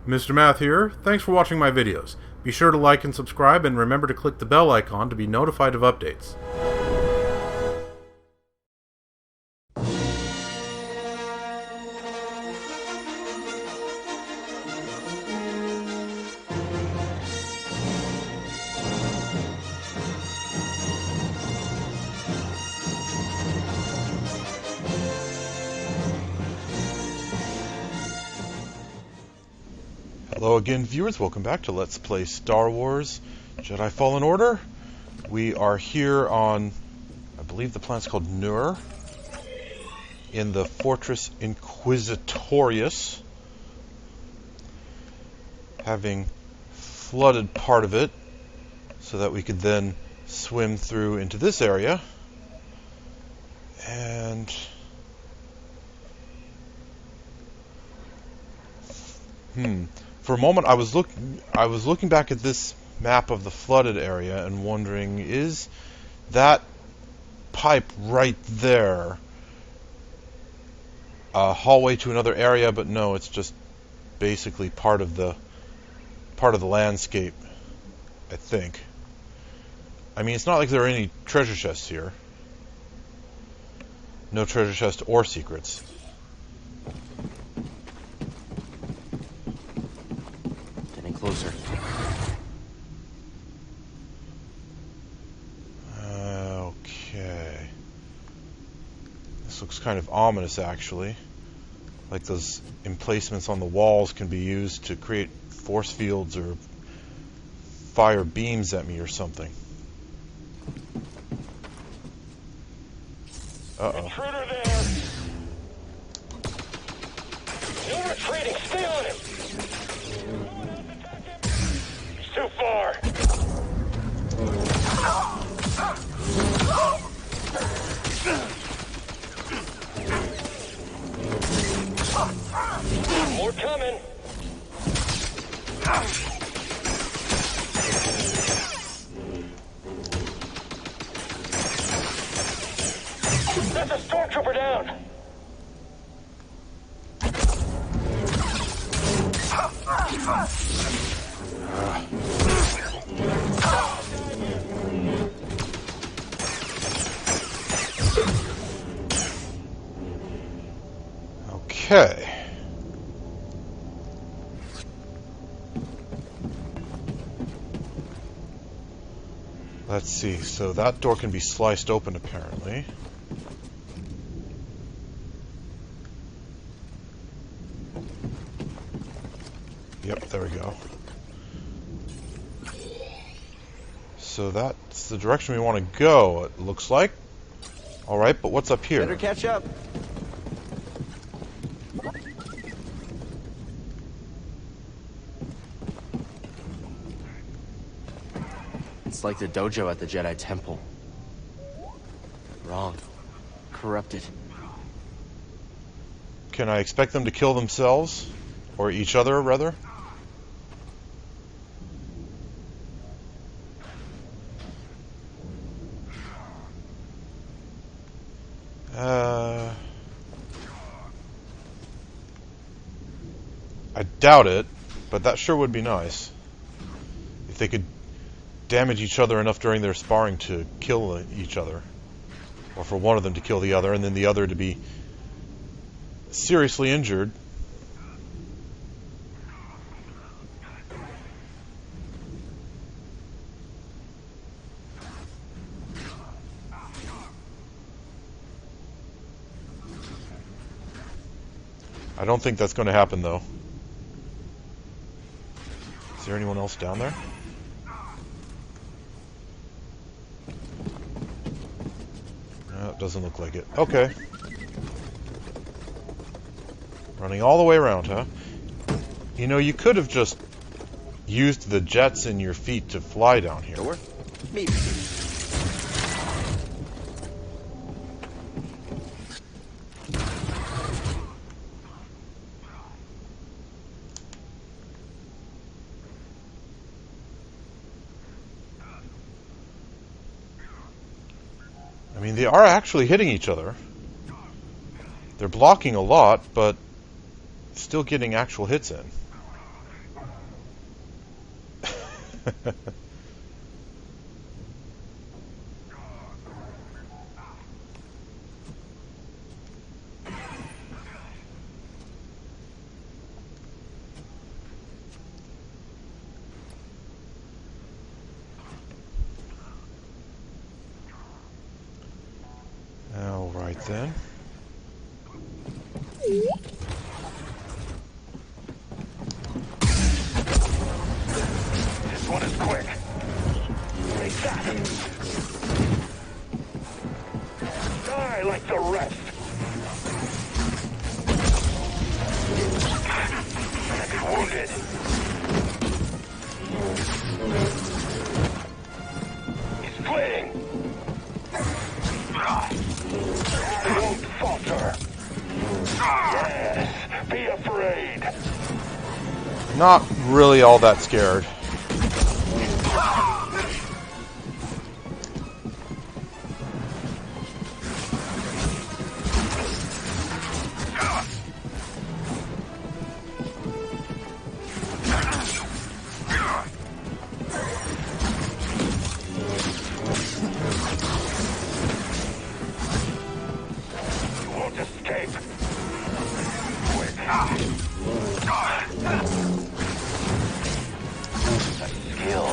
Mr. Math here. Thanks for watching my videos. Be sure to like and subscribe, and remember to click the bell icon to be notified of updates. Hello again, viewers. Welcome back to Let's Play Star Wars Jedi Fallen Order. We are here on, I believe the planet's called Nur, in the Fortress Inquisitorius, having flooded part of it so that we could then swim through into this area. And for a moment, I was looking back at this map of the flooded area and wondering, is that pipe right there a hallway to another area? But no, it's just basically part of the landscape, I think. I mean, it's not like there are any treasure chests here. No treasure chest or secrets. Closer. Okay. This looks kind of ominous, actually. Like those emplacements on the walls can be used to create force fields or fire beams at me or something. Uh-oh. Intruder there! No retreating! Stay on him! He's too far! More coming! That's a stormtrooper down! Okay. Let's see. So that door can be sliced open, apparently. Yep, there we go. So that's the direction we want to go, it looks like. Alright, but what's up here? Better catch up. It's like the dojo at the Jedi Temple. Wrong. Corrupted. Can I expect them to kill themselves? Or each other, rather? I doubt it, but that sure would be nice. If they could damage each other enough during their sparring to kill each other. Or for one of them to kill the other, and then the other to be seriously injured. I don't think that's going to happen, though. Is there anyone else down there? No, it doesn't look like it. Okay. Running all the way around, huh? You know, you could have just used the jets in your feet to fly down here. Door? Maybe. I mean, they are actually hitting each other. They're blocking a lot, but still getting actual hits in. All right then. This one is quick. Take that. Die like the rest. Enemy wounded. He's bleeding. Won't falter. Yes, be afraid. Not really all that scared. You won't escape. Quick. A skill.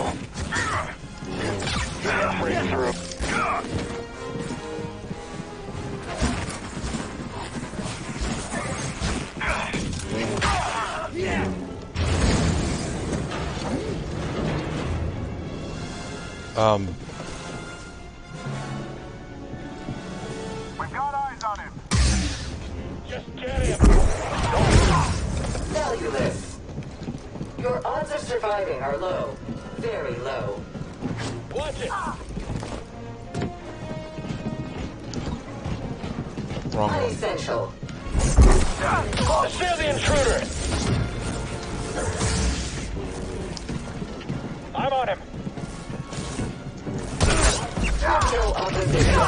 Breakthrough. We've got eyes on him. Just get him. Valueless. Your odds of surviving are low. Very low. Watch it. Wrong one. Unessential. Assail the intruder. I'm on him. No opposition.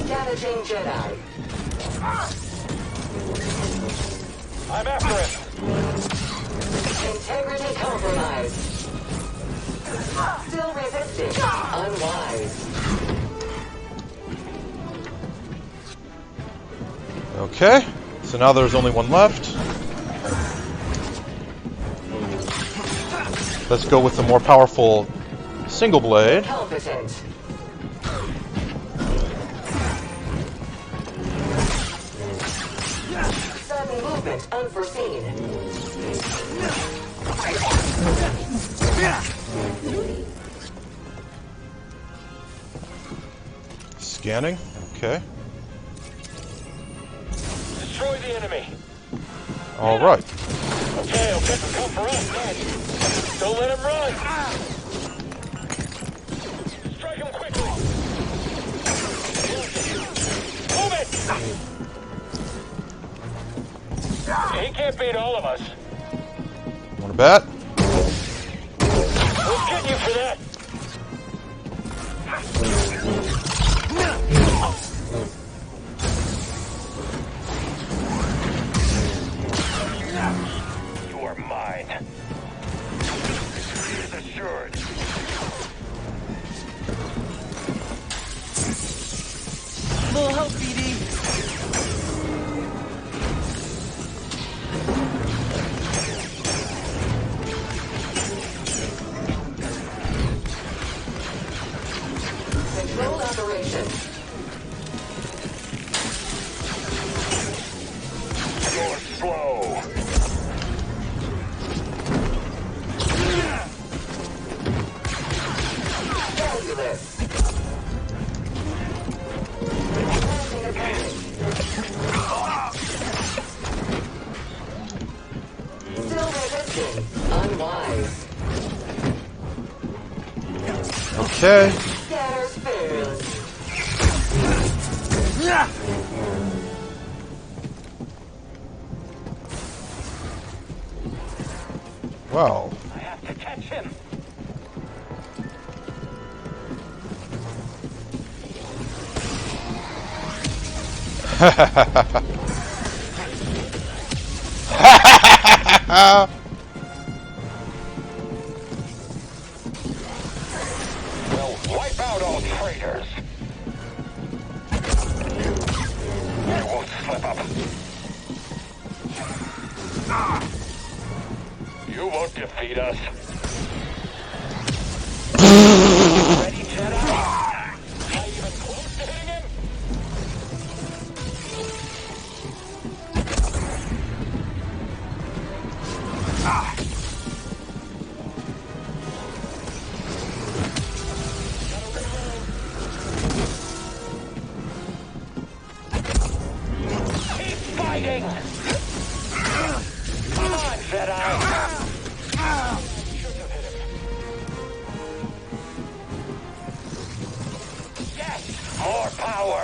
Damaging Jedi. I'm after him. Integrity compromised. Still resisting. Unwise. Okay, so now there's only one left. Let's go with the more powerful single blade. Competent. Sudden movement unforeseen. Scanning. Okay. Destroy the enemy. All right. Okay, he'll get to come for us next. Don't let him run. Strike him quickly. Move it. He can't beat all of us. Want to bet? We'll get you for that. You are mine. Is assured. Full help, BD. Controlled operation. You're slow. Valueless. Planting a panic. Still resisting. Unwise. Okay. Scatters fails. Well, I have to catch him. You won't defeat us. Ready, Jedi? Not even close to hitting him? Keep fighting! Come on, Jedi! Shouldn't have hit him. Yes! More power!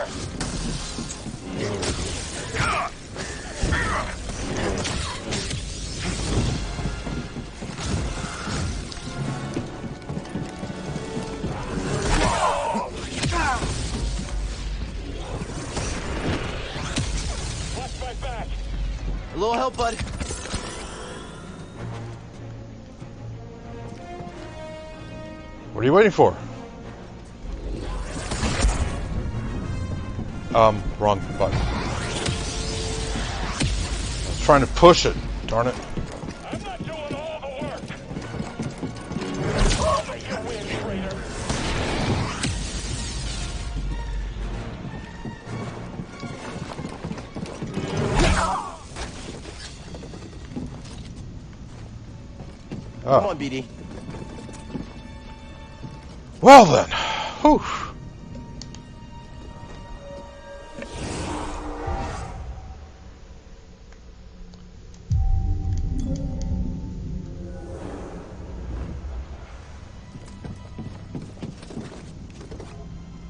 Watch my back! A little help, bud. What are you waiting for? Wrong button. I was trying to push it. Darn it. I'm not doing all the work! You win, traitor! Come Oh. on, BD. Well then. Whew.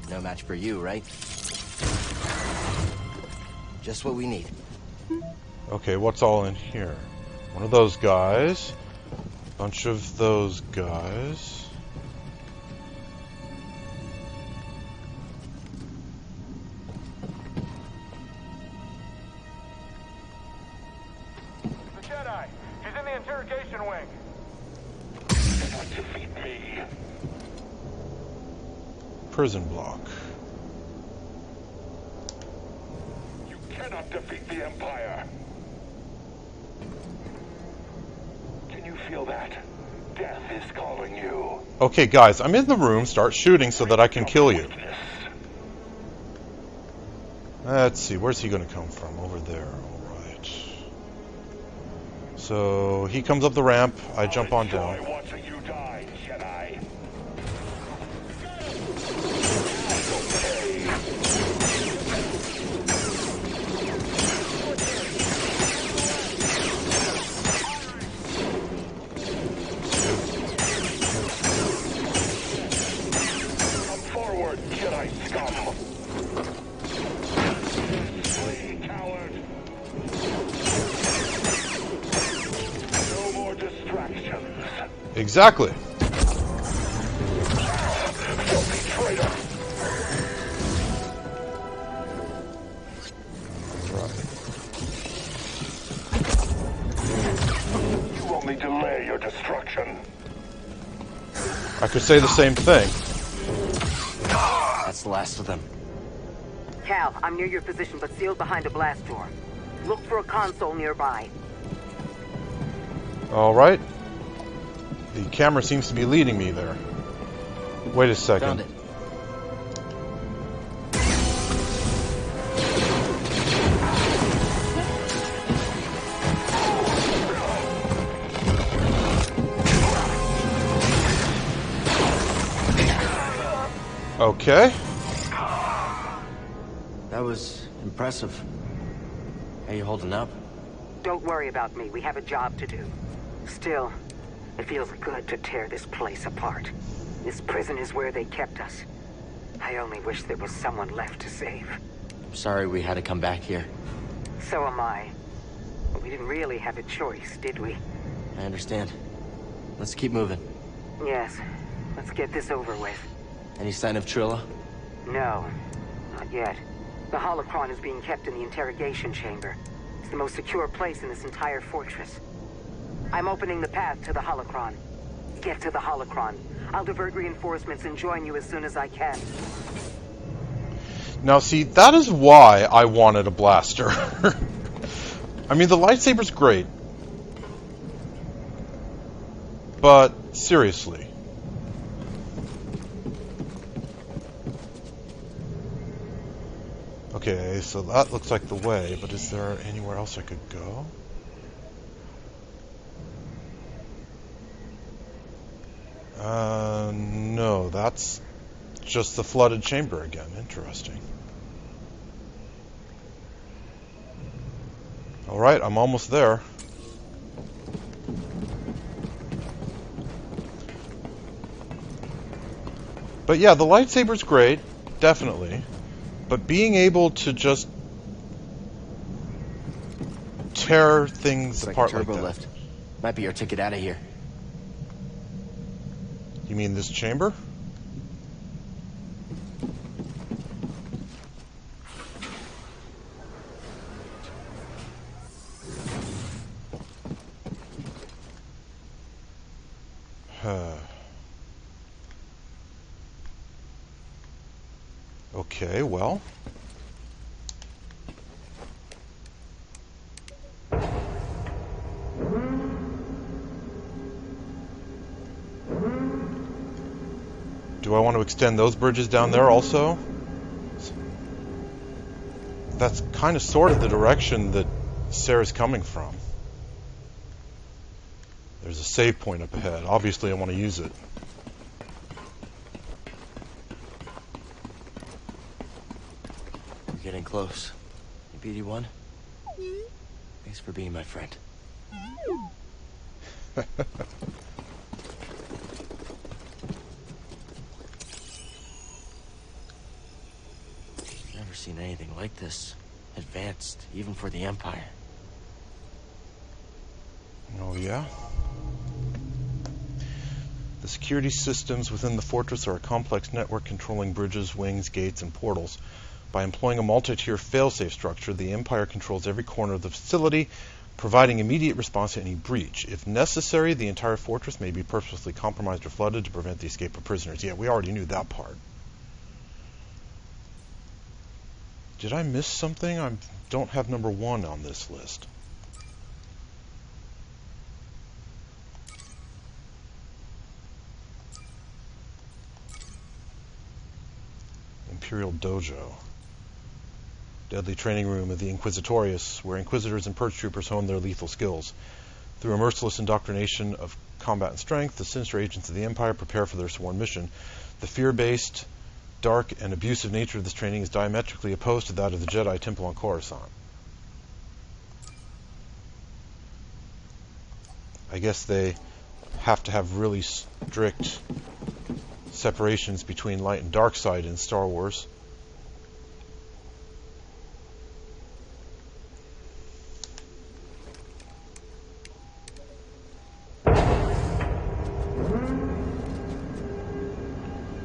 No match for you, right? Just what we need. Okay, what's all in here? One of those guys. Bunch of those guys. The Jedi. She's in the interrogation wing. Not defeat me. Prison block. You cannot defeat the Empire. Can you feel that? Death is calling you. Okay, guys, I'm in the room. Start shooting so that I can kill you. Weakness. Let's see, where's he going to come from? Over there, alright. So, he comes up the ramp, I jump on down. Enjoy watching you die, Jedi. Come forward, Jedi scum. Flee, coward. No more distractions. Exactly. Filthy traitor. You only delay your destruction. I could say the same thing. That's the last of them. Cal, I'm near your position, but sealed behind a blast door. Look for a console nearby. Alright. The camera seems to be leading me there. Wait a second. Found it. Okay. That was impressive. How you holding up? Don't worry about me. We have a job to do. Still, it feels good to tear this place apart. This prison is where they kept us. I only wish there was someone left to save. I'm sorry we had to come back here. So am I. But we didn't really have a choice, did we? I understand. Let's keep moving. Yes. Let's get this over with. Any sign of Trilla? No, not yet. The holocron is being kept in the interrogation chamber. It's the most secure place in this entire fortress. I'm opening the path to the holocron. Get to the holocron. I'll divert reinforcements and join you as soon as I can. Now see, that is why I wanted a blaster. I mean, the lightsaber's great. but seriously. Okay, so that looks like the way, but is there anywhere else I could go? No, that's just the flooded chamber again. Interesting. Alright, I'm almost there. But yeah, the lightsaber's great, definitely. But being able to just tear things It's like a apart like turbo that. lift. Might be our ticket out of here. You mean this chamber? Okay, well. Do I want to extend those bridges down there also? That's kind of sort of the direction that Sarah's coming from. There's a save point up ahead. Obviously, I want to use it. We're getting close. Hey, BD1. Thanks for being my friend. Never seen anything like this. Advanced, even for the Empire. Oh, yeah? The security systems within the fortress are a complex network controlling bridges, wings, gates, and portals. By employing a multi-tier failsafe structure, the Empire controls every corner of the facility, providing immediate response to any breach. If necessary, the entire fortress may be purposely compromised or flooded to prevent the escape of prisoners. Yeah, we already knew that part. Did I miss something? I don't have number 1 on this list. Imperial Dojo. Deadly training room of the Inquisitorius, where Inquisitors and Purge Troopers hone their lethal skills. Through a merciless indoctrination of combat and strength, the sinister agents of the Empire prepare for their sworn mission. The fear-based, dark, and abusive nature of this training is diametrically opposed to that of the Jedi Temple on Coruscant. I guess they have to have really strict separations between light and dark side in Star Wars.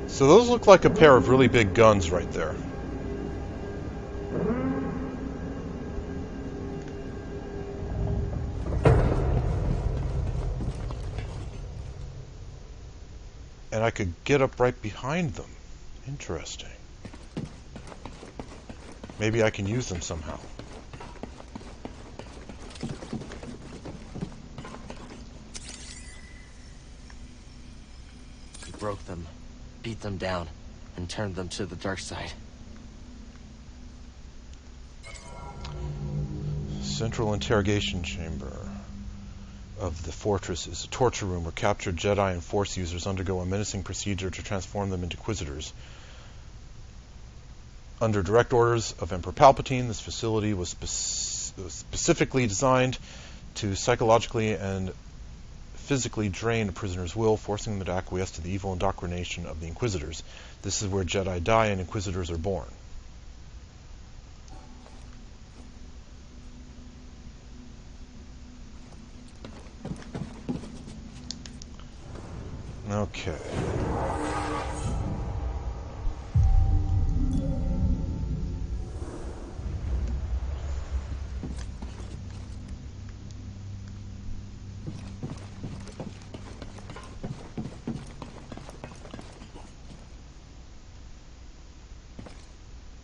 So those look like a pair of really big guns right there. And I could get up right behind them. Interesting. Maybe I can use them somehow. We broke them, beat them down, and turned them to the dark side. Central interrogation chamber of the fortress is a torture room where captured Jedi and Force users undergo a menacing procedure to transform them into Inquisitors. Under direct orders of Emperor Palpatine, this facility was specifically designed to psychologically and physically drain a prisoner's will, forcing them to acquiesce to the evil indoctrination of the Inquisitors. This is where Jedi die and Inquisitors are born. Okay.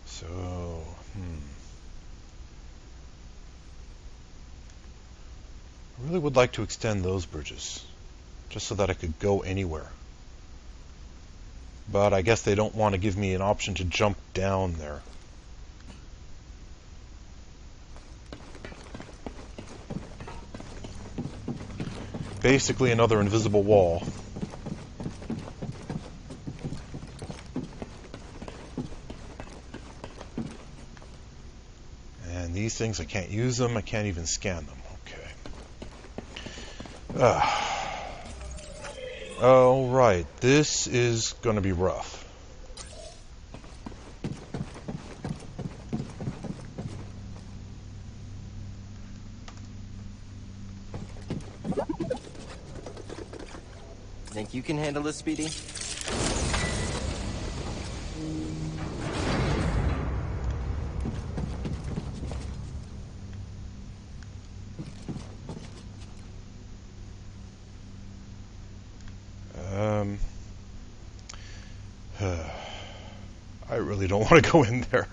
So, I really would like to extend those bridges. just so that I could go anywhere. But I guess they don't want to give me an option to jump down there. Basically another invisible wall. And these things, I can't use them, I can't even scan them. Okay. Oh, right. This is going to be rough. Think you can handle this, Speedy? I really don't want to go in there.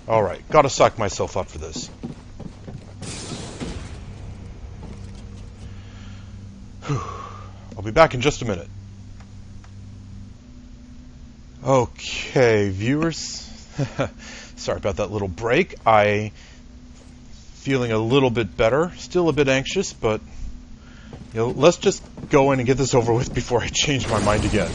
Alright, gotta psych myself up for this. Whew. I'll be back in just a minute. Okay, viewers. Sorry about that little break. I feeling a little bit better. Still a bit anxious, but let's just go in and get this over with before I change my mind again.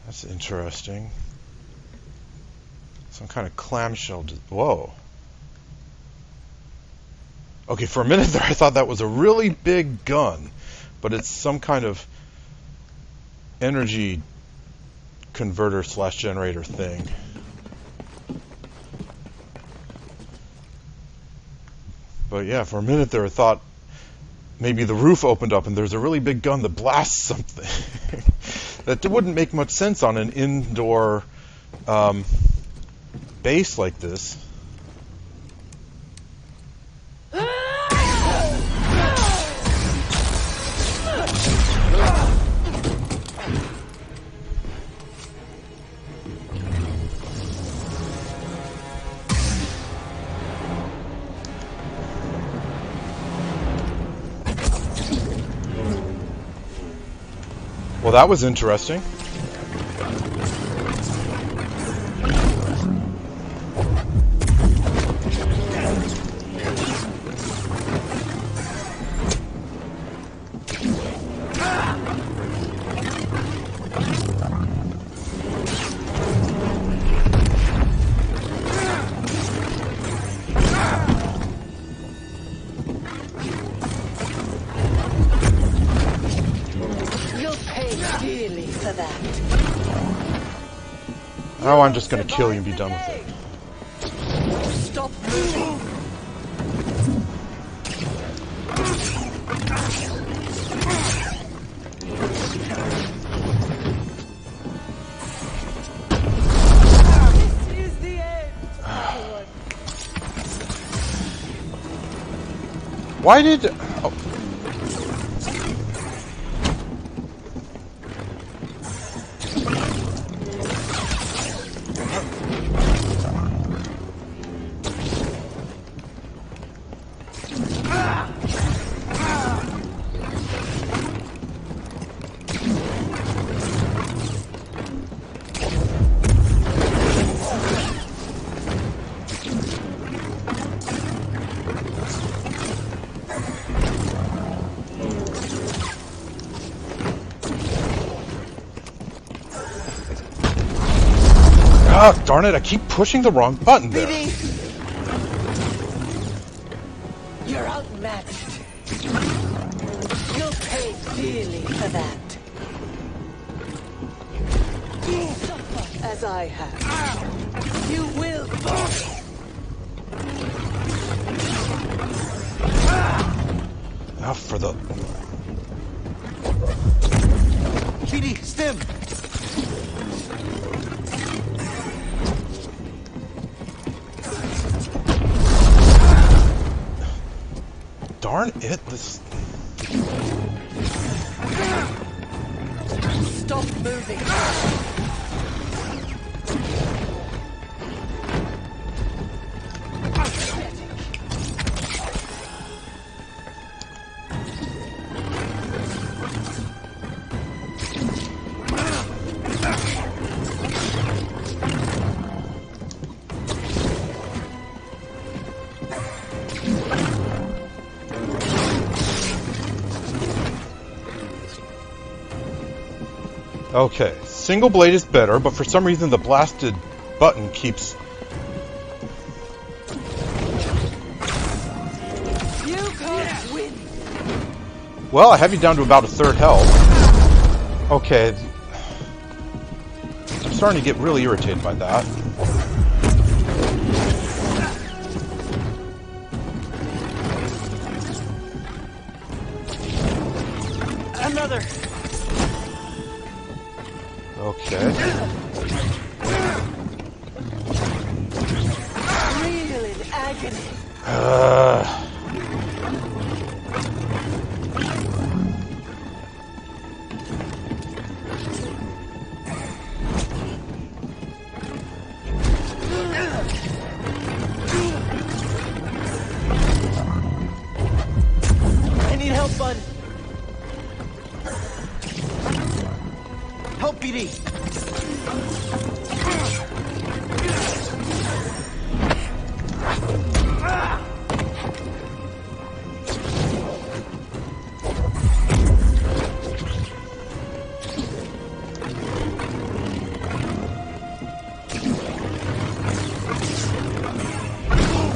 That's interesting. Some kind of clamshell. Whoa. Okay, for a minute there I thought that was a really big gun, but it's some kind of energy converter / generator thing. But yeah, for a minute there I thought maybe the roof opened up and there's a really big gun that blasts something. That wouldn't make much sense on an indoor base like this. Well, that was interesting. Oh, I'm just gonna kill you and be done with it. Stop moving. This is the end. Why did... Oh. Ah, darn it, I keep pushing the wrong button there. You're outmatched. You'll pay dearly for that. Suffer as I have. You will. enough for the... BD, stim! Darn it, this... Stop moving. Okay, single blade is better, but for some reason the blasted button keeps... You can't win. Well, I have you down to about a third health. Okay. I'm starting to get really irritated by that. Another! Okay. Real in agony. I need help, bud. Help, BD.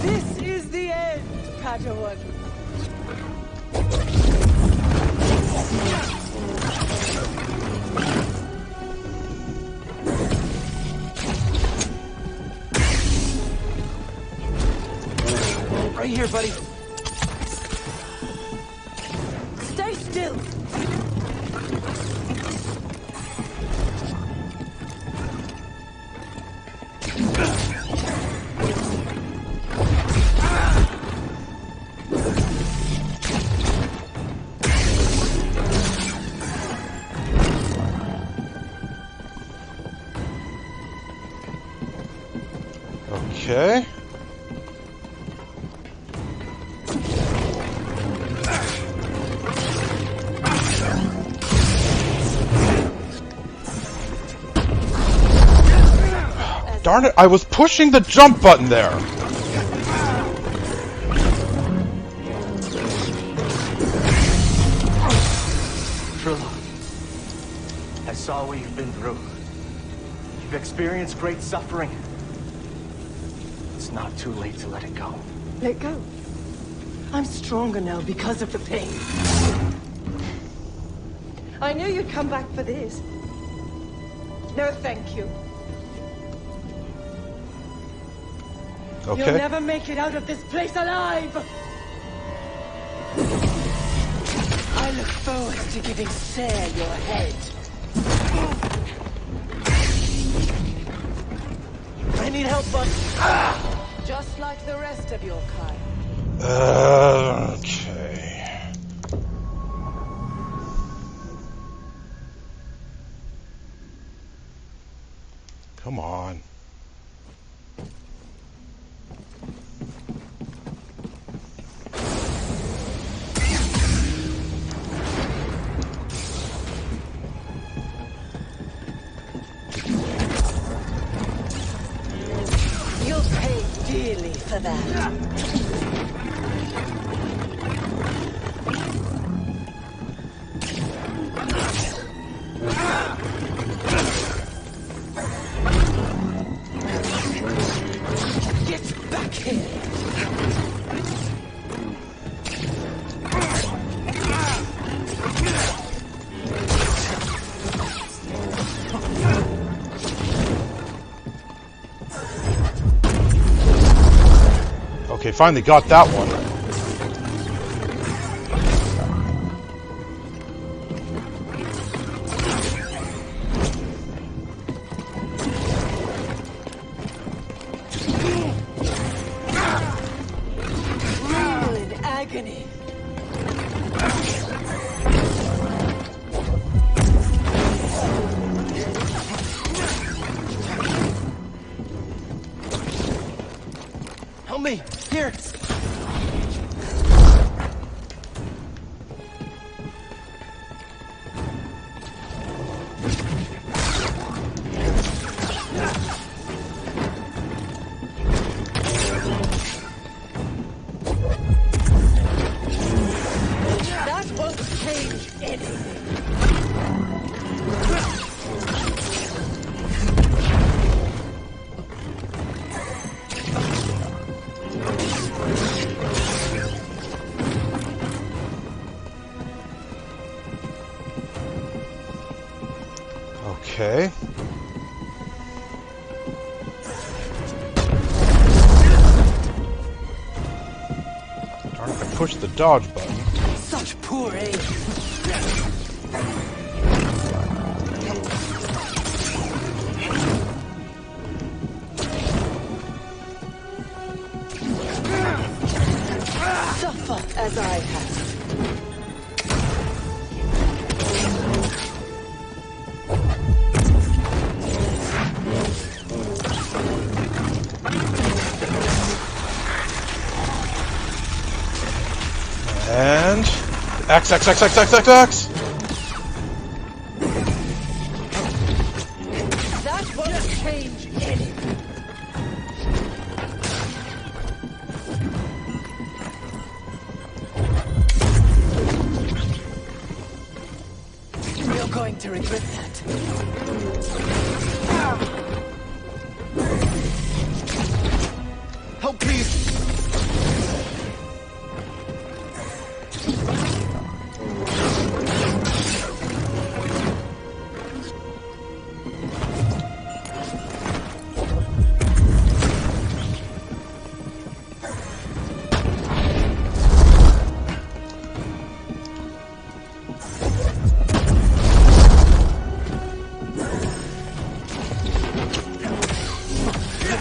This is the end, Padawan. Right here, buddy. Stay still. Okay. Darn it, I was pushing the jump button there. Trillo, I saw what you've been through. You've experienced great suffering. It's not too late to let it go. Let go. I'm stronger now because of the pain. I knew you'd come back for this. No, thank you. You'll Okay. never make it out of this place alive! I look forward to giving Sarah your head. I need help, bud. Just like the rest of your kind. Okay. Come on. You'll pay dearly for that. Get back here! Okay, finally got that one. Help me! Here! That won't change anything. Okay. Darn if I pushed the dodge button. Such poor aim! Suffer as I have. And X X X X X X X. That won't change anything. You're going to regret that. Help, please!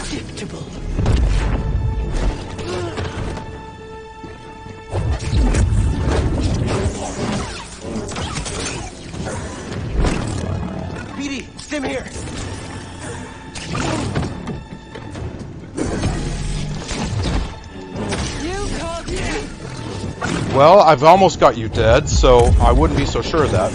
Predictable. BD, stim here! You can't. Well, I've almost got you dead, so I wouldn't be so sure of that.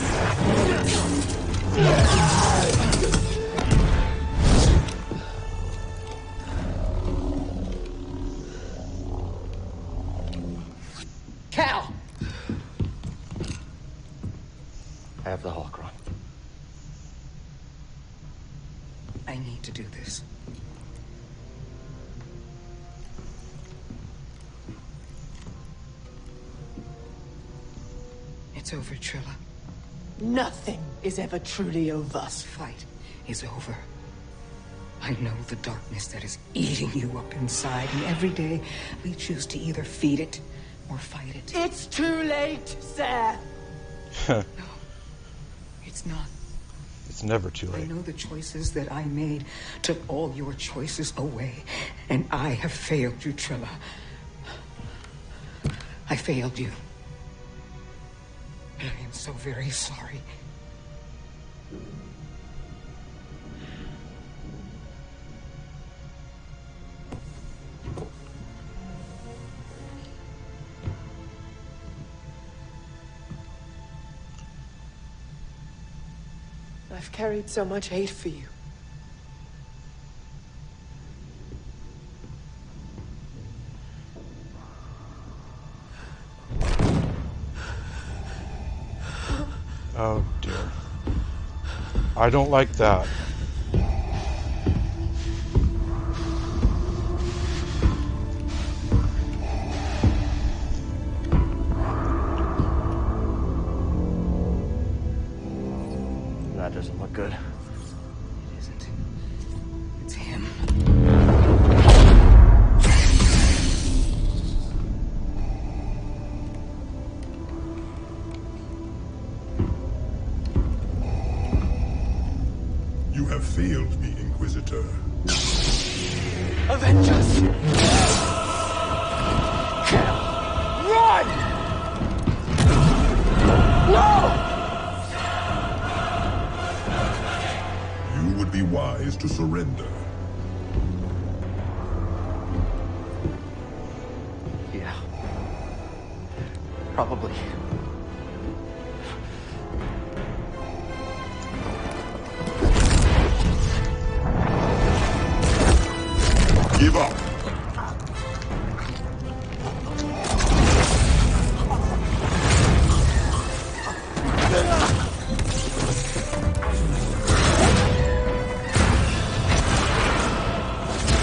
Cal! I have the holocron. I need to do this. It's over, Trilla. Nothing is ever truly over. This fight is over. I know the darkness that is eating you up inside, and every day we choose to either feed it or fight it. It's too late, sir. It's not. It's never too I late. know the choices that I made took all your choices away, and I have failed you, Trilla. I failed you. And I am so very sorry. I've carried so much hate for you. Oh dear. I don't like that. That doesn't look good. It isn't. It's him. You have failed me, Inquisitor. Avengers! Run! No! You would be wise to surrender. Probably. Give up.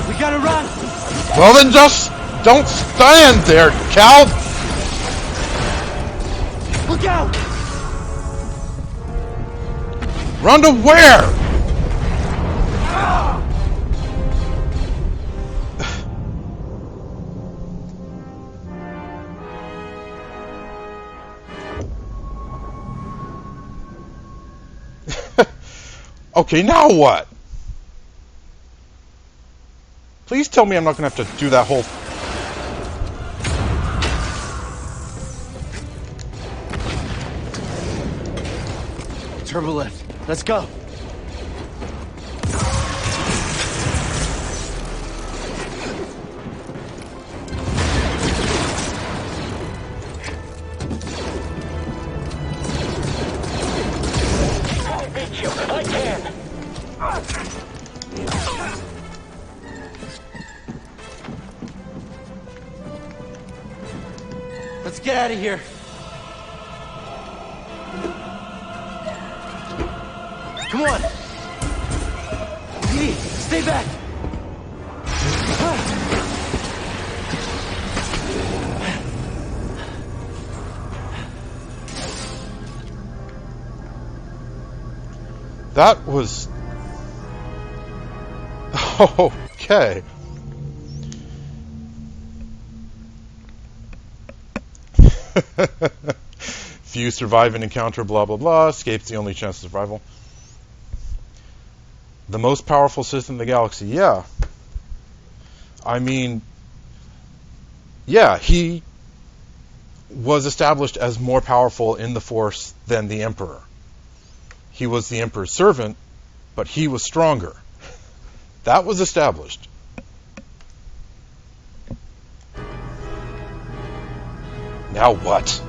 We gotta run! Well then just don't stand there, Cal! Look out! Run to where? Okay, now what? Please tell me I'm not going to have to do that whole... Turbo lift. Let's go. I'll beat you. I can. Let's get out of here. Come on. Dee, stay back. That was... Okay. Few survive an encounter, blah blah blah. Escape's the only chance of survival. The most powerful system in the galaxy, yeah. I mean, yeah, he was established as more powerful in the Force than the Emperor. He was the Emperor's servant, but he was stronger. That was established. Now what?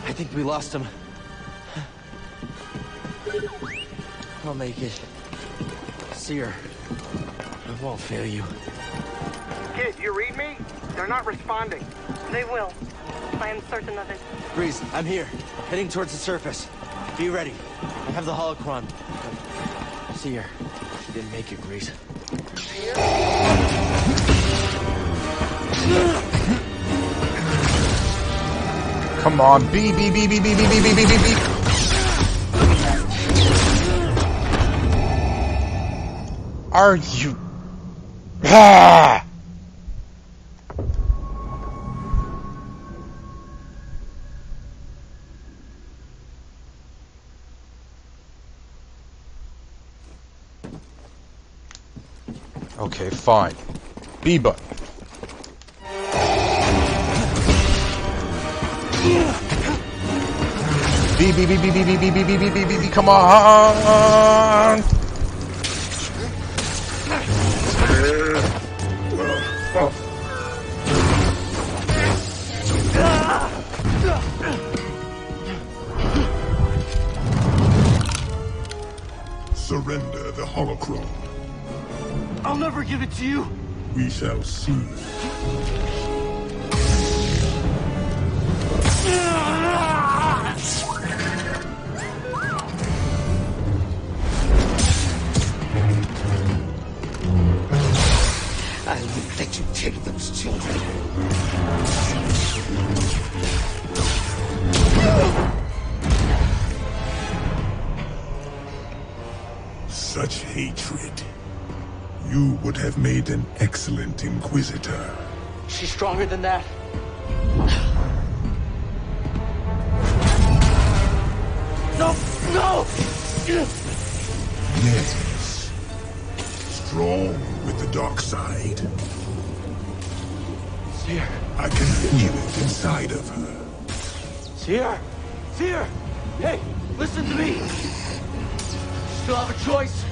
I think we lost him. I'll make it. Seer, I won't fail you. Kid, you read me? They're not responding. They will. I am certain of it. Breeze, I'm here. Heading towards the surface. Be ready. I have the holocron. Seer, she didn't make it, Breeze. Come on, B. Are you... Ah! Okay, fine. B button. B, come on! Surrender the holocron. I'll never give it to you. We shall see. I won't let you take those children. Such hatred. You would have made an excellent Inquisitor. She's stronger than that. No! No! Yes. Strong with the dark side. Seer. I can feel it inside of her. Seer! Seer! Hey, listen to me! Still have a choice.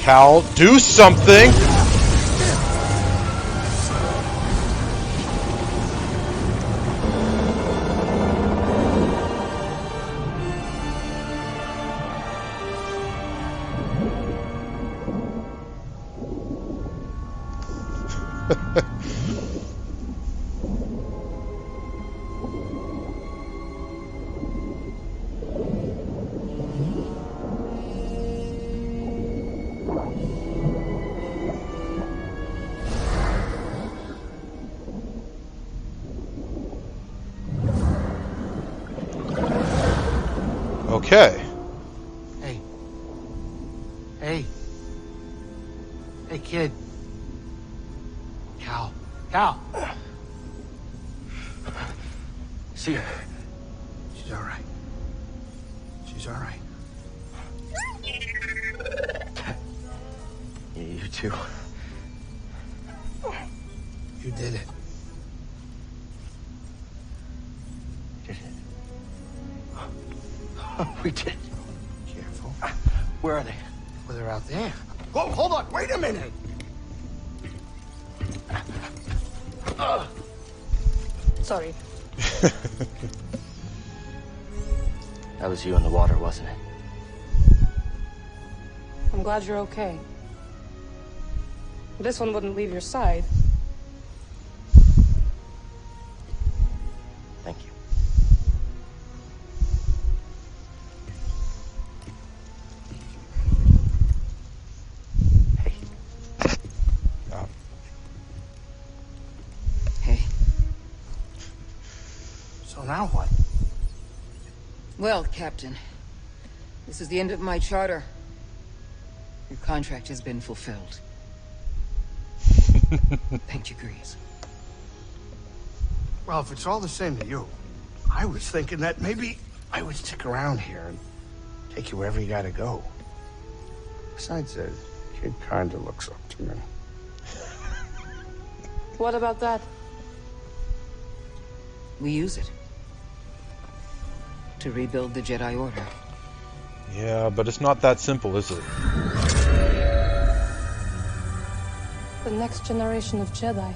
Cal, do something! Okay. Hey. Hey. Hey, kid. Cal. Cal. See her. She's all right. She's all right. You too. You did it. Did it? We did. Careful. Where are they? Well, they're out there. Whoa, hold on. Wait a minute. Sorry. That was you in the water, wasn't it? I'm glad you're okay. This one wouldn't leave your side. Thank you. Hey. Hey. So now what? Well, Captain, this is the end of my charter. Your contract has been fulfilled. Thank you, Grease. Well, if it's all the same to you, I was thinking that maybe I would stick around here and take you wherever you gotta go. Besides, the kid kinda looks up to me. What about that? We use it to rebuild the Jedi Order. Yeah, but it's not that simple, is it? The next generation of Jedi.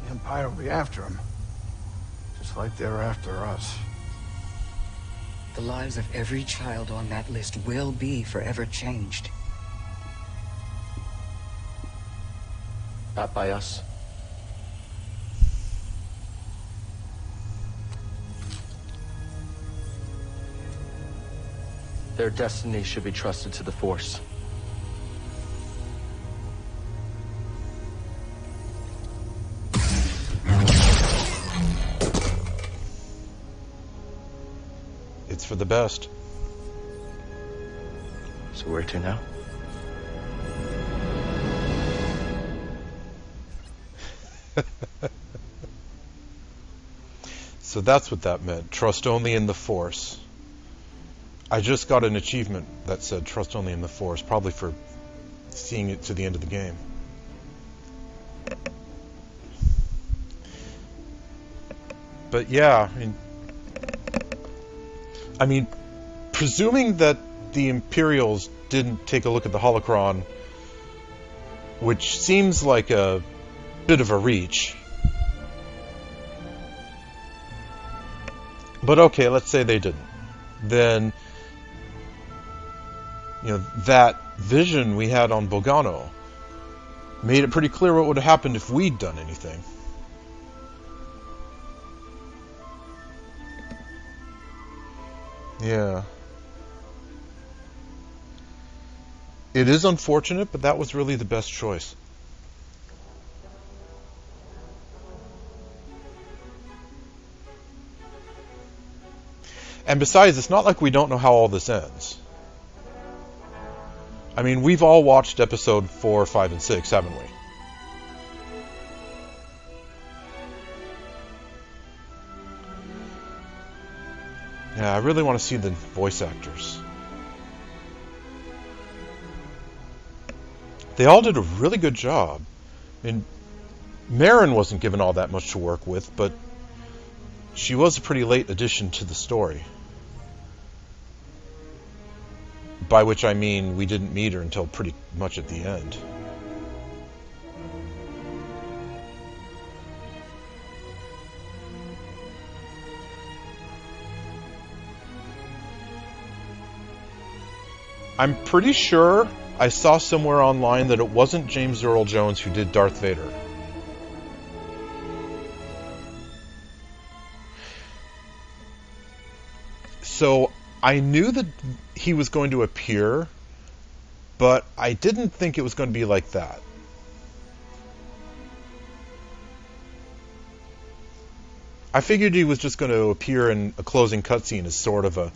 The Empire will be after him. Just like they're after us. The lives of every child on that list will be forever changed. Not by us. Their destiny should be trusted to the Force. It's for the best. So where to now? So that's what that meant. Trust only in the Force. I just got an achievement that said trust only in the Force, probably for seeing it to the end of the game. But yeah, I mean, presuming that the Imperials didn't take a look at the holocron, which seems like a bit of a reach. But okay, let's say they didn't. Then, you know, that vision we had on Bogano made it pretty clear what would have happened if we'd done anything. Yeah. It is unfortunate, but that was really the best choice. And besides, it's not like we don't know how all this ends. I mean, we've all watched episode 4, 5, and 6, haven't we? Yeah, I really want to see the voice actors. They all did a really good job. I mean, Merrin wasn't given all that much to work with, but she was a pretty late addition to the story. by which I mean we didn't meet her until pretty much at the end. I'm pretty sure I saw somewhere online that it wasn't James Earl Jones who did Darth Vader. So I knew that he was going to appear, but I didn't think it was going to be like that. I figured he was just going to appear in a closing cutscene as sort of a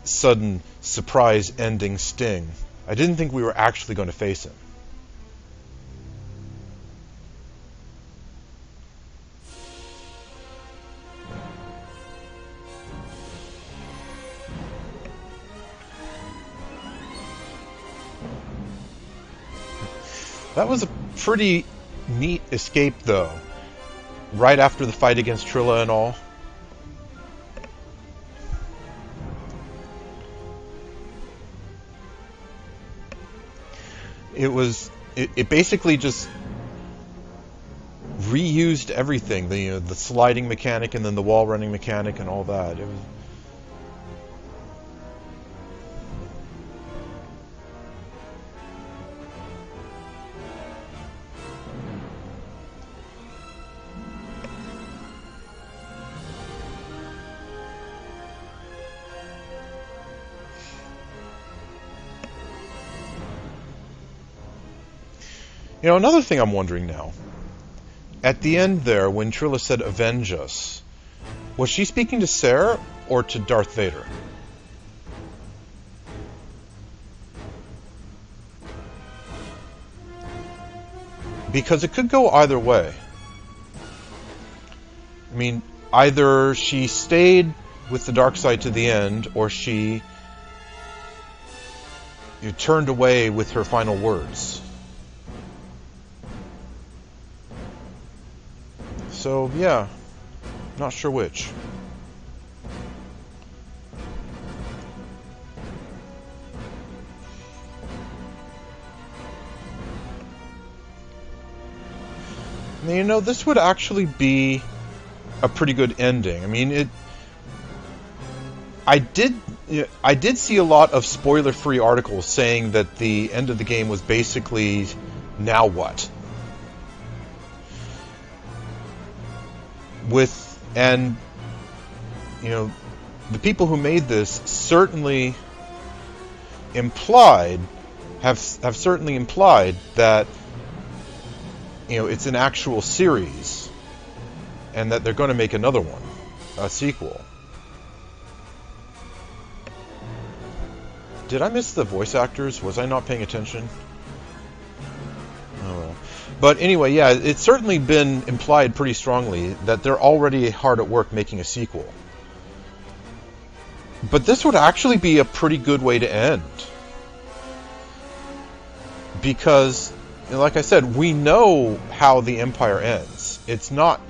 sudden surprise ending sting. I didn't think we were actually going to face him. That was a pretty neat escape, though. Right after the fight against Trilla and all. It basically just reused everything, the sliding mechanic and then the wall running mechanic and all that. It was another thing I'm wondering now. At the end there, when Trilla said, "Avenge us," was she speaking to Cere or to Darth Vader? Because it could go either way. I mean, either she stayed with the dark side to the end, or she turned away with her final words. So, yeah, not sure which. Now, this would actually be a pretty good ending. I mean, I did see a lot of spoiler-free articles saying that the end of the game was basically, now what? The people who made this certainly have certainly implied that it's an actual series and that they're going to make another one, a sequel. Did I miss the voice actors? Was I not paying attention? Oh well. But anyway, yeah, it's certainly been implied pretty strongly that they're already hard at work making a sequel. But this would actually be a pretty good way to end. Because, like I said, we know how the Empire ends. It's not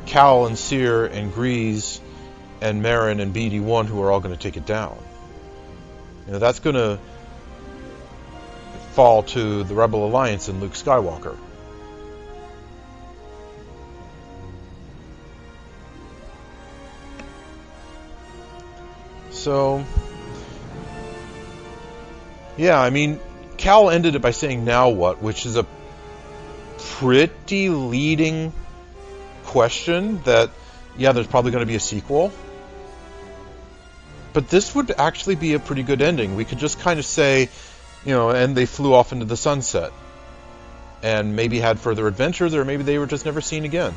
Cal and Cere and Grease and Merrin and BD-1 who are all going to take it down. That's going to fall to the Rebel Alliance and Luke Skywalker. So, yeah, I mean, Cal ended it by saying, "Now what?" which is a pretty leading question that, yeah, there's probably going to be a sequel. But this would actually be a pretty good ending. We could just kind of say, and they flew off into the sunset. And maybe had further adventures, or maybe they were just never seen again.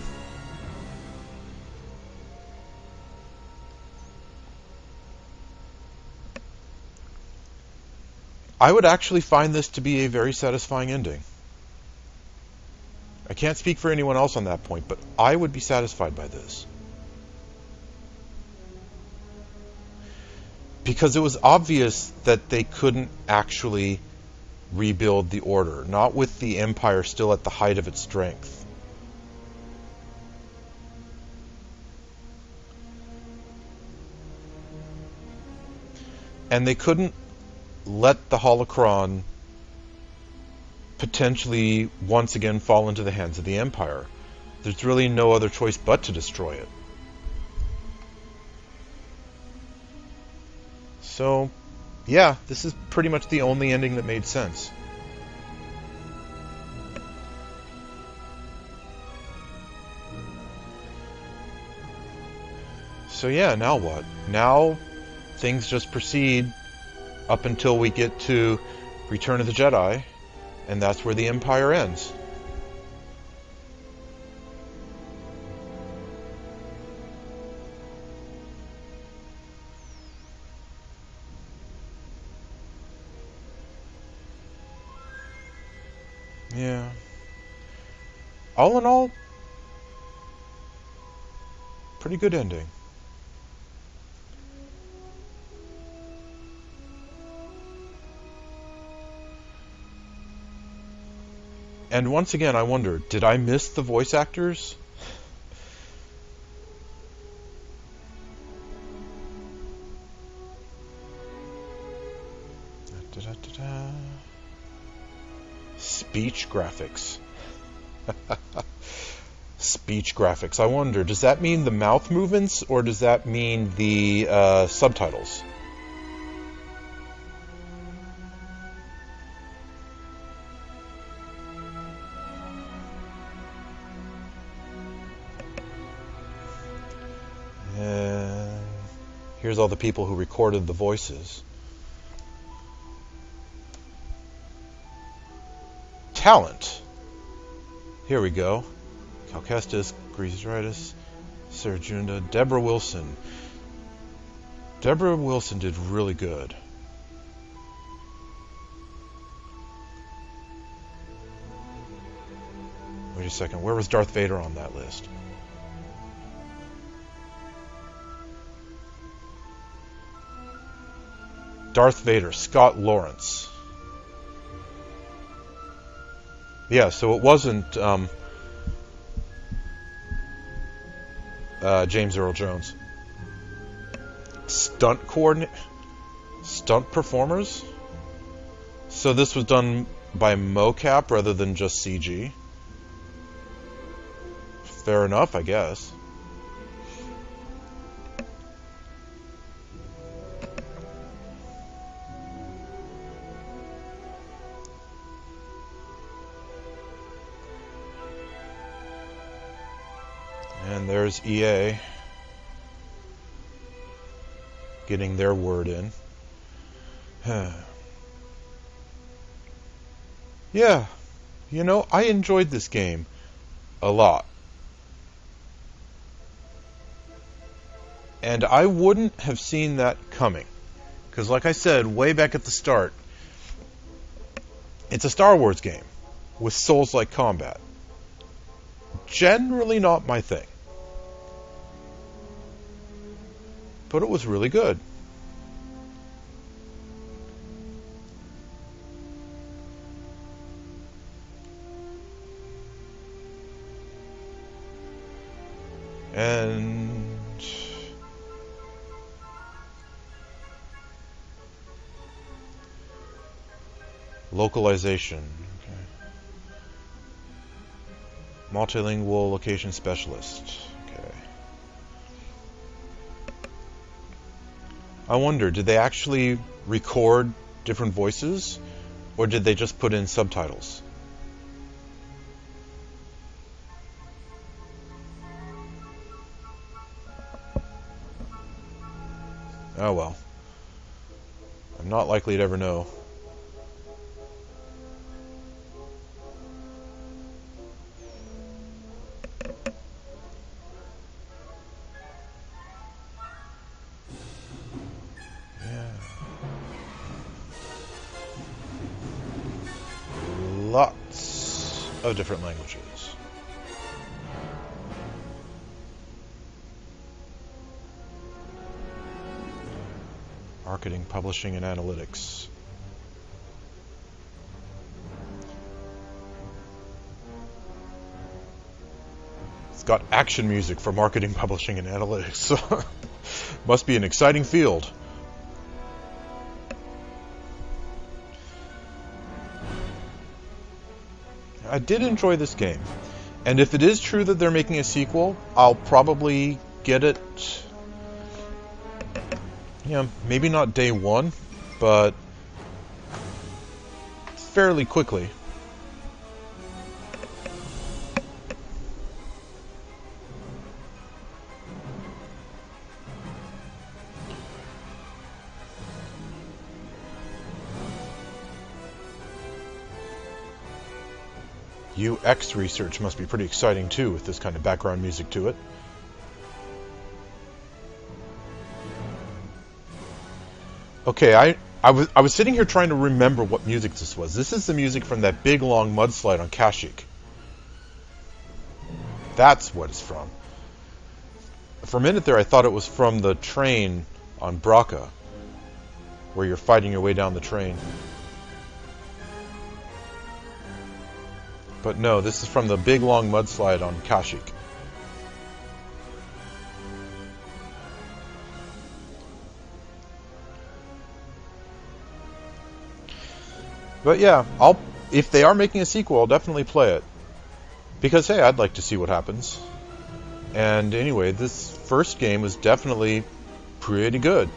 I would actually find this to be a very satisfying ending. I can't speak for anyone else on that point, but I would be satisfied by this. Because it was obvious that they couldn't actually rebuild the Order, not with the Empire still at the height of its strength. And they couldn't let the holocron potentially once again fall into the hands of the Empire. There's really no other choice but to destroy it. So, yeah, this is pretty much the only ending that made sense. So yeah, now what? Now things just proceed up until we get to Return of the Jedi, and that's where the Empire ends. Yeah. All in all, pretty good ending. And once again, I wonder, did I miss the voice actors? Speech graphics. Speech graphics. I wonder, does that mean the mouth movements, or does that mean the subtitles? And here's all the people who recorded the voices. Talent. Here we go. Cal Kestis, Greasy Ridus, Sarah Junda, Deborah Wilson. Deborah Wilson did really good. Wait a second, where was Darth Vader on that list? Darth Vader, Scott Lawrence. Yeah, so it wasn't James Earl Jones. Stunt performers? So this was done by mocap rather than just CG. Fair enough, I guess. And there's EA getting their word in. Yeah, you know, I enjoyed this game a lot. And I wouldn't have seen that coming. Because like I said, way back at the start, it's a Star Wars game with Souls-like combat. Generally not my thing. But it was really good. And localization. Okay. Multilingual location specialist. Okay. I wonder, did they actually record different voices, or did they just put in subtitles? Oh well. I'm not likely to ever know. Lots of different languages. Marketing, publishing, and analytics. It's got action music for marketing, publishing, and analytics. So, must be an exciting field. I did enjoy this game. And if it is true that they're making a sequel, I'll probably get it, maybe not day one, but fairly quickly. UX research must be pretty exciting too, with this kind of background music to it. Okay, I was sitting here trying to remember what music this was. This is the music from that big long mudslide on Kashyyyk. That's what it's from. For a minute there, I thought it was from the train on Bracca, where you're fighting your way down the train. But no, this is from the big long mudslide on Kashyyyk. But yeah, if they are making a sequel, I'll definitely play it. Because hey, I'd like to see what happens. And anyway, this first game was definitely pretty good.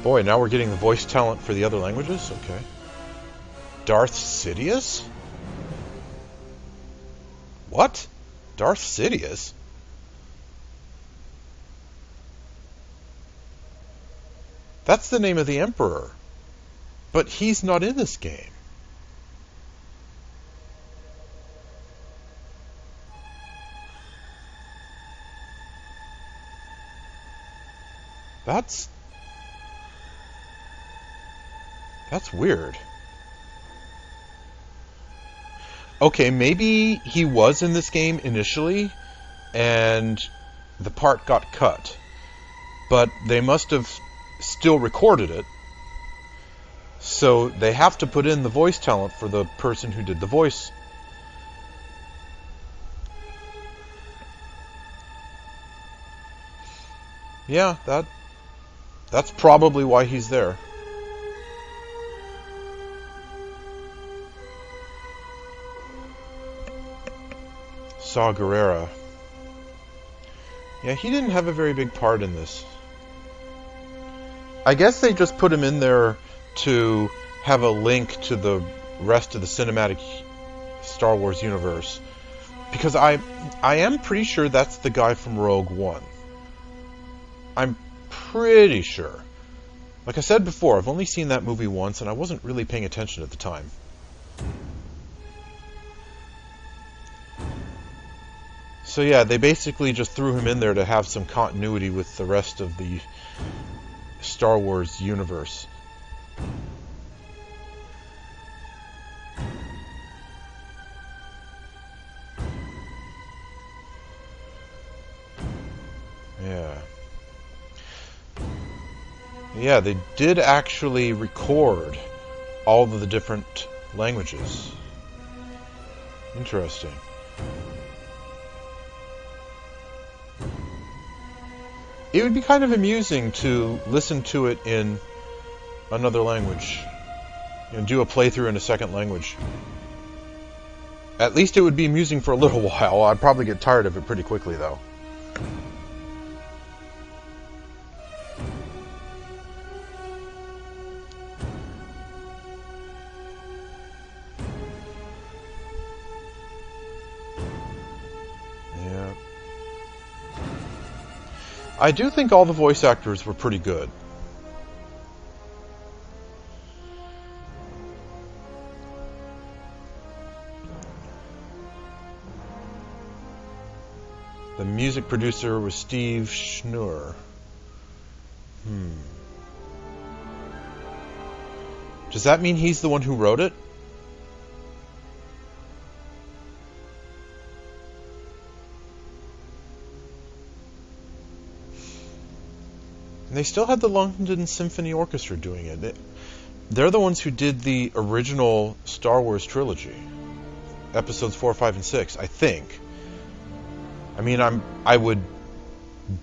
Boy, now we're getting the voice talent for the other languages? Okay. Darth Sidious? What? Darth Sidious? That's the name of the Emperor. But he's not in this game. That's weird. Okay, maybe he was in this game initially, and the part got cut. But they must have still recorded it, so they have to put in the voice talent for the person who did the voice. Yeah, that's probably why he's there. Saw Gerrera. Yeah, he didn't have a very big part in this. I guess they just put him in there to have a link to the rest of the cinematic Star Wars universe. Because I am pretty sure that's the guy from Rogue One. I'm pretty sure. Like I said before, I've only seen that movie once, and I wasn't really paying attention at the time. So yeah, they basically just threw him in there to have some continuity with the rest of the Star Wars universe. Yeah. Yeah, they did actually record all of the different languages. Interesting. It would be kind of amusing to listen to it in another language. Do a playthrough in a second language. At least it would be amusing for a little while. I'd probably get tired of it pretty quickly, though. I do think all the voice actors were pretty good. The music producer was Steve Schnur. Does that mean he's the one who wrote it? And they still had the London Symphony Orchestra doing it. They're the ones who did the original Star Wars trilogy, episodes 4, 5, and 6, I think. I mean, I would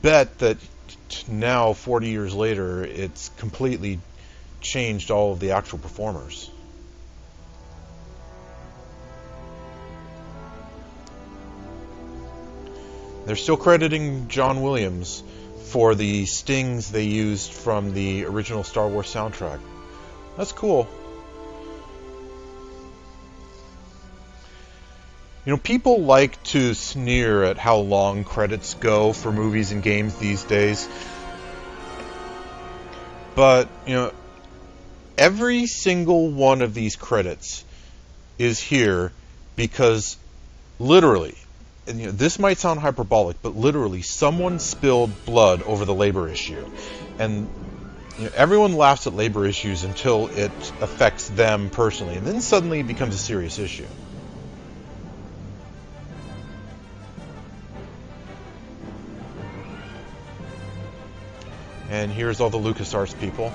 bet that now, 40 years later, it's completely changed all of the actual performers. They're still crediting John Williams for the stings they used from the original Star Wars soundtrack. That's cool. You know, people like to sneer at how long credits go for movies and games these days. But, you know, every single one of these credits is here because literally, and you know, this might sound hyperbolic, but literally someone spilled blood over the labor issue. And you know, everyone laughs at labor issues until it affects them personally, and then suddenly it becomes a serious issue. And here's all the LucasArts people.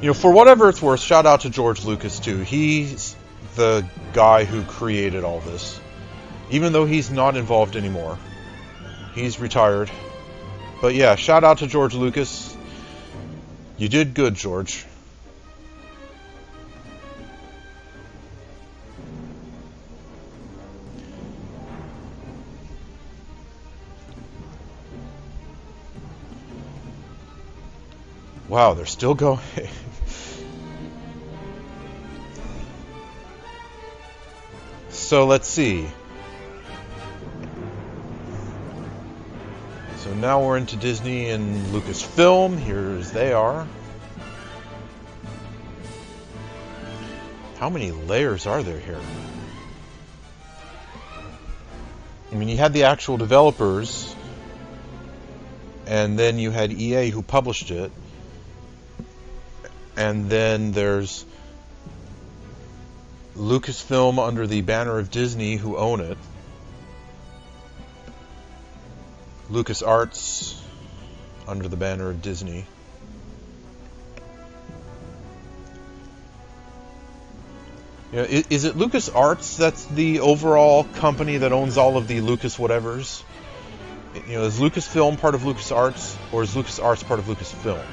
You know, for whatever it's worth, shout out to George Lucas too. He's the guy who created all this. Even though he's not involved anymore. He's retired. But yeah, shout out to George Lucas. You did good, George. Wow, they're still going. So let's see. So now we're into Disney and Lucasfilm. Here's they are. How many layers are there here? I mean, you had the actual developers, and then you had EA who published it, and then there's Lucasfilm under the banner of Disney who own it. LucasArts under the banner of Disney. You know, is it LucasArts that's the overall company that owns all of the Lucas whatevers? You know, is Lucasfilm part of LucasArts, or is LucasArts part of Lucasfilm?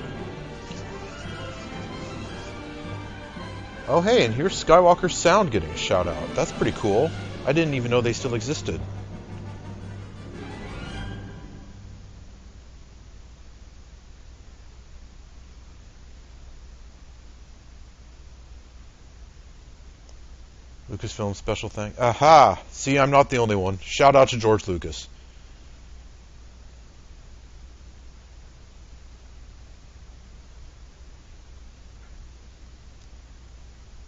Oh hey, and here's Skywalker Sound getting a shout out. That's pretty cool. I didn't even know they still existed. Lucasfilm special thank. Aha! See, I'm not the only one. Shout out to George Lucas.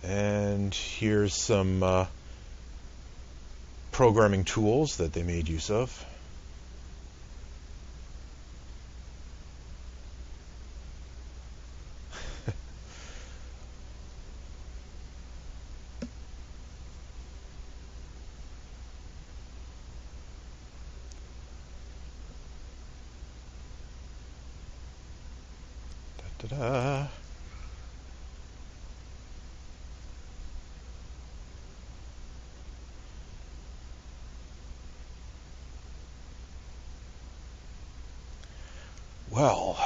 And here's some programming tools that they made use of. Da-da-da. Well,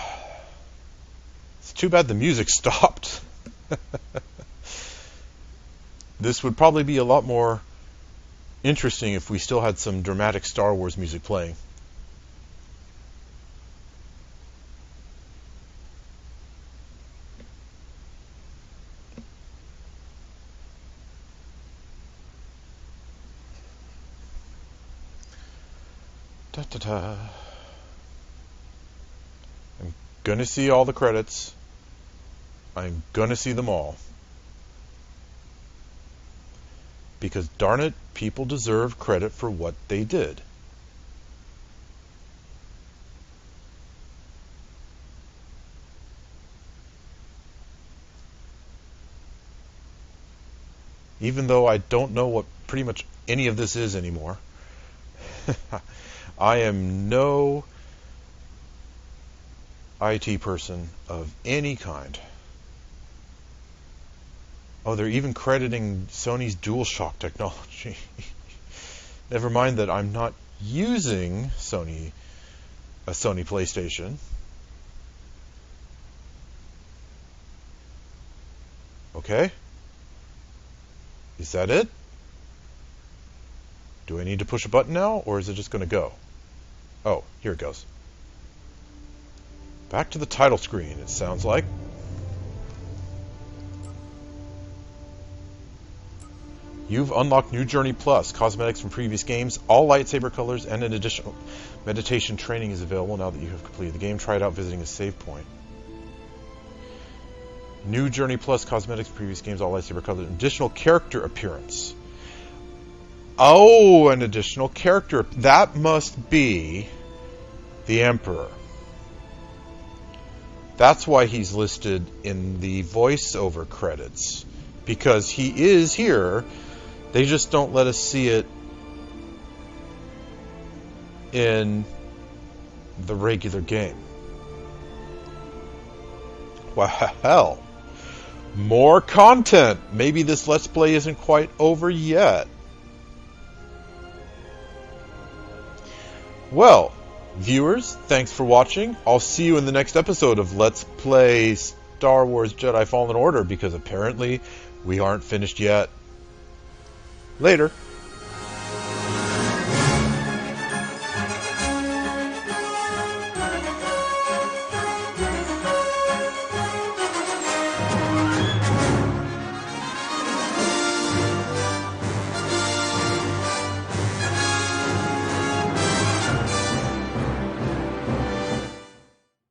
it's too bad the music stopped. This would probably be a lot more interesting if we still had some dramatic Star Wars music playing. Da-da-da. I'm gonna see all the credits. I'm gonna see them all. Because darn it, people deserve credit for what they did. Even though I don't know what pretty much any of this is anymore. I am no IT person of any kind. Oh, they're even crediting Sony's DualShock technology. Never mind that I'm not using a Sony PlayStation. Okay. Is that it? Do I need to push a button now, or is it just going to go? Oh, here it goes. Back to the title screen, it sounds like. You've unlocked New Journey Plus, cosmetics from previous games, all lightsaber colors, and an additional meditation training is available now that you have completed the game. Try it out visiting a save point. New Journey Plus, cosmetics from previous games, all lightsaber colors, additional character appearance. Oh, an additional character. That must be the Emperor. That's why he's listed in the voiceover credits. Because he is here. They just don't let us see it in the regular game. Well, more content. Maybe this Let's Play isn't quite over yet. Well, viewers, thanks for watching. I'll see you in the next episode of Let's Play Star Wars Jedi Fallen Order, because apparently we aren't finished yet. Later.